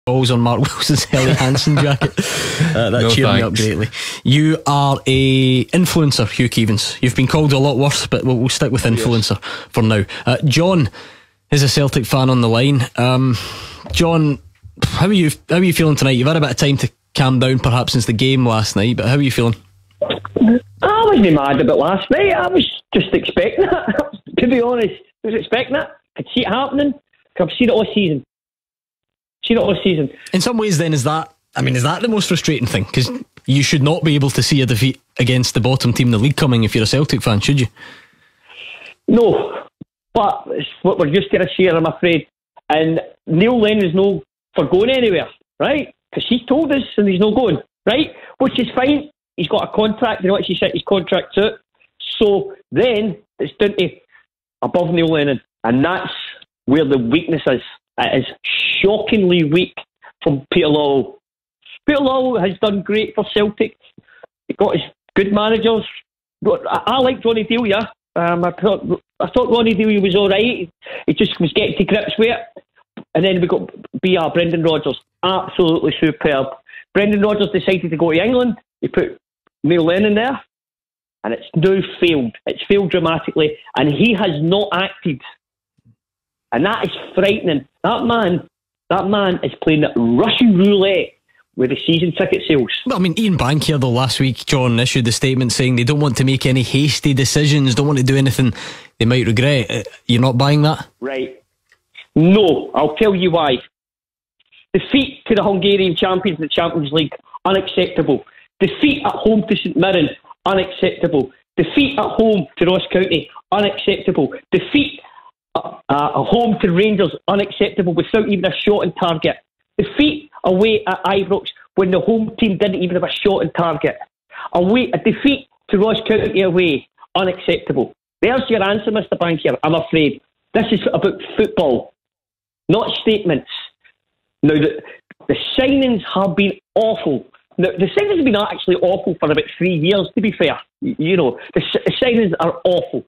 balls on Mark Wilson's Helly Hansen jacket. That cheered me up greatly. You are a influencer, Hugh Keevins. You've been called a lot worse, but we'll stick with influencer for now. John is a Celtic fan on the line. John, how are you feeling tonight? You've had a bit of time to calm down perhaps since the game last night, but how are you feeling? I wasn't mad about last night. I was just expecting it. To be honest, I was expecting it. Could see it happening. I've seen it all season. In some ways then, is that the most frustrating thing? Because you should not be able to see a defeat against the bottom team in the league coming if you're a Celtic fan, should you? No, but it's what we're used to this year, I'm afraid. And Neil Lennon's no for going anywhere, right? Because he told us and he's not going, right? Which is fine. He's got a contract, he wants to set his contract out. So then it's down to above Neil Lennon. And that's where the weakness is. It is shockingly weak from Peter Lawwell. Peter Lawwell has done great for Celtic. He got his good managers. I like Ronnie Delia. I thought Ronnie Delia was all right. He just was getting to grips with it. And then we got BR, Brendan Rodgers. Absolutely superb. Brendan Rodgers decided to go to England. He put Neil Lennon there. And it's now failed. It's failed dramatically. And he has not acted. And that is frightening. That man is playing Russian roulette with the season ticket sales. Well, I mean, Ian Bankier though last week, John, issued a statement saying they don't want to make any hasty decisions, don't want to do anything they might regret. You're not buying that? Right. No, I'll tell you why. Defeat to the Hungarian champions in the Champions League, unacceptable. Defeat at home to St Mirren, unacceptable. Defeat at home to Ross County, unacceptable. Defeat at home to Rangers, unacceptable without even a shot on target. Defeat away at Ibrox when the home team didn't even have a shot on target. A defeat to Ross County away, unacceptable. There's your answer, Mr. Bankier, I'm afraid. This is about football, not statements. Now, the signings have been awful. Now, the signings have been actually awful for about 3 years, to be fair. You know, the signings are awful.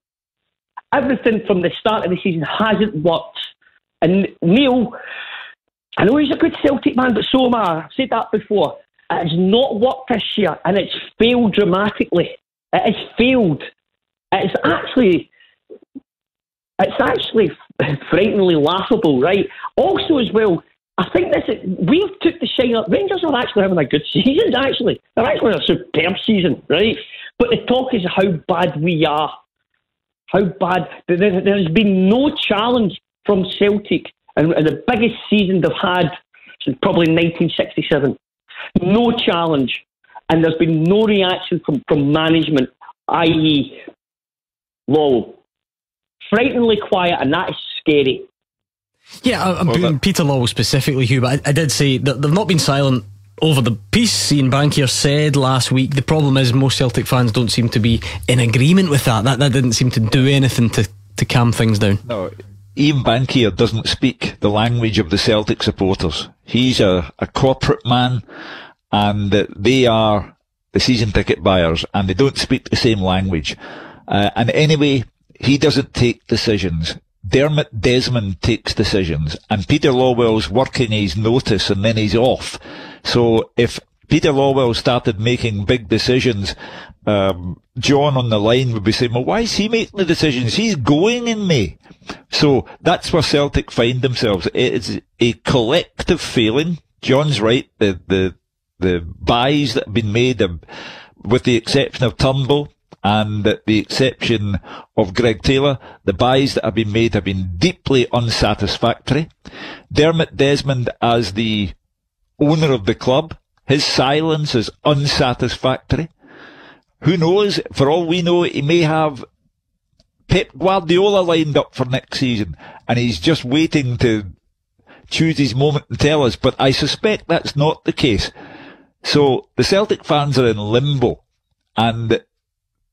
Everything from the start of the season hasn't worked. And Neil, I know he's a good Celtic man, but so am I. I've said that before. It has not worked this year, and it's failed dramatically. It has failed. It's actually frighteningly laughable, right? Also, as well, I think we've took the shine up. Rangers are actually having a good season, actually. They're actually a superb season, right? But the talk is how bad we are. How bad. There's been no challenge from Celtic and the biggest season they've had since probably 1967. No challenge. And there's been no reaction from management, i.e. Lawwell. Frighteningly quiet, and that is scary. Yeah, I'm putting Peter Lawwell specifically, Hugh, but I did say that they've not been silent over the piece. Ian Bankier said last week the problem is most Celtic fans don't seem to be in agreement with that. That didn't seem to do anything to calm things down. No, Ian Bankier doesn't speak the language of the Celtic supporters. He's a corporate man, and they are the season ticket buyers, and they don't speak the same language. And anyway, he doesn't take decisions. Dermot Desmond takes decisions, and Peter Lawwell's working his notice and then he's off. So if Peter Lawwell started making big decisions, John on the line would be saying, well, why is he making the decisions? He's going in May. So that's where Celtic find themselves. It's a collective failing. John's right. The buys that have been made, with the exception of Turnbull, and the exception of Greg Taylor, the buys that have been made have been deeply unsatisfactory. Dermot Desmond, as the owner of the club, his silence is unsatisfactory. Who knows? For all we know, he may have Pep Guardiola lined up for next season, and he's just waiting to choose his moment and tell us, but I suspect that's not the case. So the Celtic fans are in limbo, and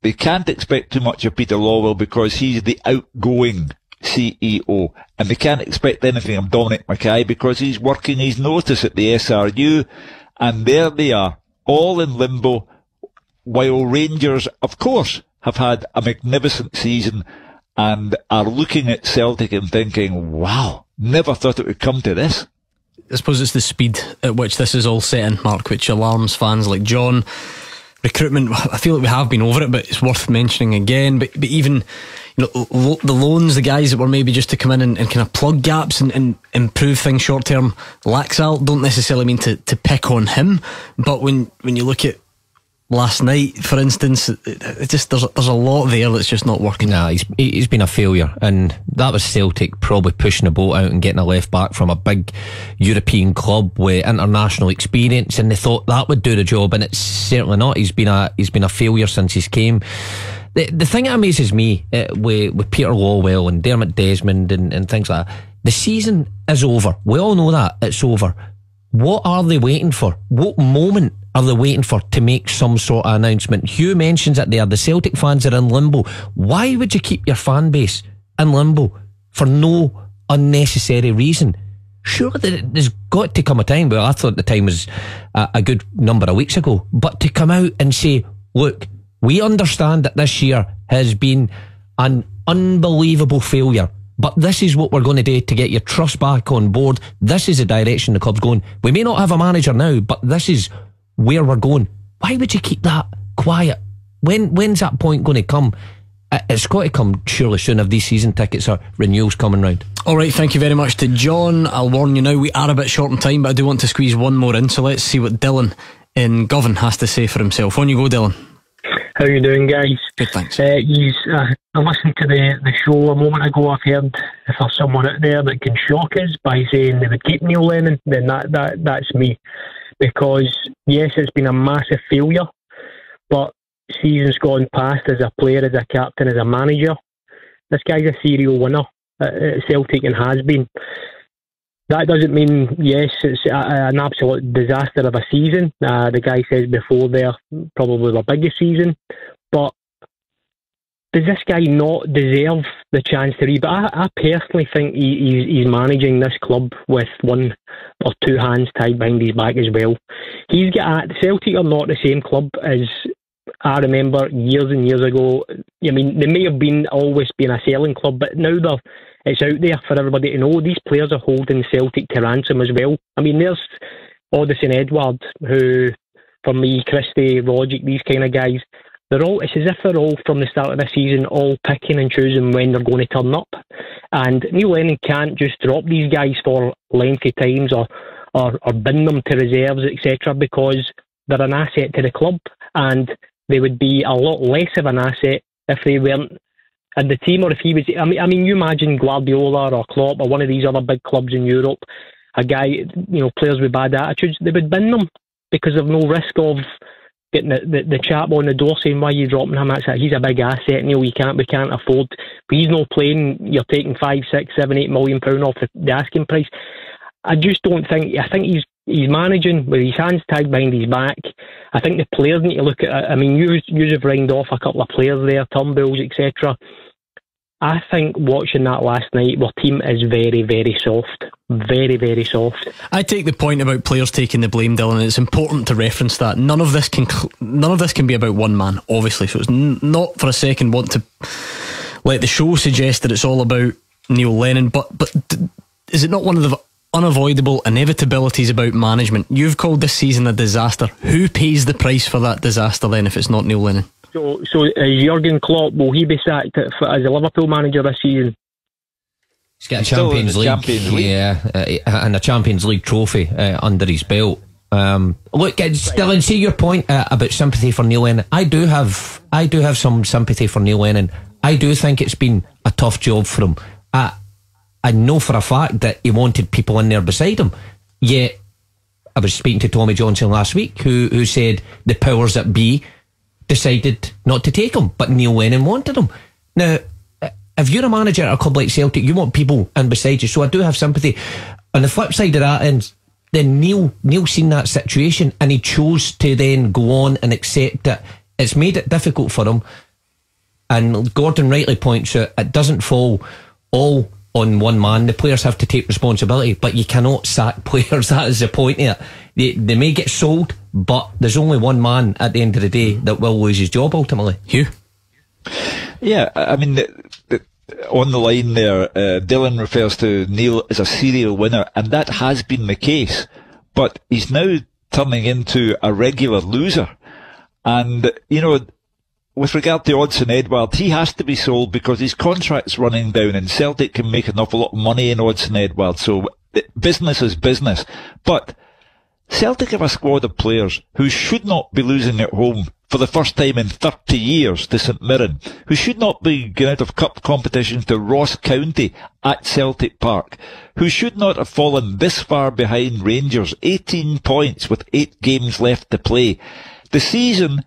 they can't expect too much of Peter Lawwell because he's the outgoing CEO, and they can't expect anything of Dominic Mackay because he's working his notice at the SRU, and there they are, all in limbo, while Rangers, of course, have had a magnificent season and are looking at Celtic and thinking, wow, never thought it would come to this. I suppose it's the speed at which this is all set in, Mark, which alarms fans like John. Recruitment, I feel like we have been over it, but it's worth mentioning again. But even, you know, the loans, the guys that were maybe just to come in and kind of plug gaps and improve things short term. Laxalt, don't necessarily mean to pick on him, but when you look at last night, for instance, it just there's a lot there that's just not working. Nah, he's been a failure, and that was Celtic probably pushing the boat out and getting a left back from a big European club with international experience, and they thought that would do the job, and it's certainly not. He's been a failure since he's came. The thing that amazes me with Peter Lawwell and Dermot Desmond and things like that, the season is over. We all know that it's over. What are they waiting for? What moment are they waiting for to make some sort of announcement? Hugh mentions it there. The Celtic fans are in limbo. Why would you keep your fan base in limbo for no unnecessary reason? Surely there's got to come a time. Well, I thought the time was a good number of weeks ago. But to come out and say, look, we understand that this year has been an unbelievable failure, but this is what we're going to do to get your trust back on board. This is the direction the club's going. We may not have a manager now, but this is where we're going. Why would you keep that quiet? When's that point going to come? It's got to come surely soon if these season tickets or renewals coming round. Alright, thank you very much to John. I'll warn you now, we are a bit short on time, but I do want to squeeze one more in, so let's see what Dylan in Govan has to say for himself. On you go, Dylan. How you doing, guys? Good, thanks. I listened to the show a moment ago. I've heard if there's someone out there that can shock us by saying they would keep Neil Lennon, then that's me. Because yes, it's been a massive failure, but seasons gone past as a player, as a captain, as a manager, this guy's a serial winner at Celtic and has been. That doesn't mean, yes, it's an absolute disaster of a season. The guy says before there, probably the biggest season. But does this guy not deserve the chance to read? But I personally think he's managing this club with one or two hands tied behind his back as well. He's got Celtic are not the same club as I remember years and years ago. I mean, they may have always been a selling club, but now it's out there for everybody to know. These players are holding Celtic to ransom as well. I mean, there's Odyssey and Edward, who, for me, Christie, Rogic, these kind of guys, it's as if they're all, from the start of the season, all picking and choosing when they're going to turn up. And Neil Lennon can't just drop these guys for lengthy times or bin them to reserves, etc., because they're an asset to the club. And they would be a lot less of an asset if they weren't in the team, or if he was. I mean, you imagine Guardiola or Klopp or one of these other big clubs in Europe, a guy, players with bad attitudes, they would bin them because of no risk of getting the chap on the door saying, why are you dropping him? He's a big asset, Neil, we can't afford. But he's not playing, you're taking 5, 6, 7, 8 million pound off the asking price. I just don't think, I think he's managing with his hands tied behind his back. I think the players need to look at it. I mean, you have ringed off a couple of players there, Turnbulls, etc. I think watching that last night, our team is very, very soft. Very, very soft. I take the point about players taking the blame, Dylan. It's important to reference that. None of this can be about one man, obviously. So it's not for a second want to let the show suggest that it's all about Neil Lennon. But is it not one of the unavoidable inevitabilities about management? You've called this season a disaster. Who pays the price for that disaster then if it's not Neil Lennon? So Jurgen Klopp, will he be sacked as a Liverpool manager this season? He's got a Champions League, yeah, and a Champions League trophy under his belt. Look, Dylan, see your point about sympathy for Neil Lennon. I do have some sympathy for Neil Lennon. I do think it's been a tough job for him. I know for a fact that he wanted people in there beside him. Yet, I was speaking to Tommy Johnson last week, who said the powers that be decided not to take him, but Neil Lennon wanted him. Now, if you're a manager at a club like Celtic, you want people in beside you, so I do have sympathy. On the flip side of that, and then Neil seen that situation and he chose to then go on and accept it. It's made it difficult for him, and Gordon rightly points out it doesn't fall all on one man. The players have to take responsibility, but you cannot sack players. That is the point here. They may get sold, but there's only one man at the end of the day that will lose his job ultimately. Hugh? Yeah, I mean, the on the line there, Dylan refers to Neil as a serial winner, and that has been the case. But he's now turning into a regular loser. And, you know, with regard to Odsonne Edouard, he has to be sold because his contract's running down, and Celtic can make an awful lot of money in Odsonne Edouard. So business is business. But Celtic have a squad of players who should not be losing at home for the first time in 30 years to St Mirren, who should not be going out of cup competitions to Ross County at Celtic Park, who should not have fallen this far behind Rangers, 18 points with 8 games left to play. The season,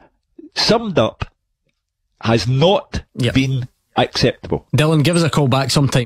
summed up, has not been acceptable. Dylan, give us a call back sometime.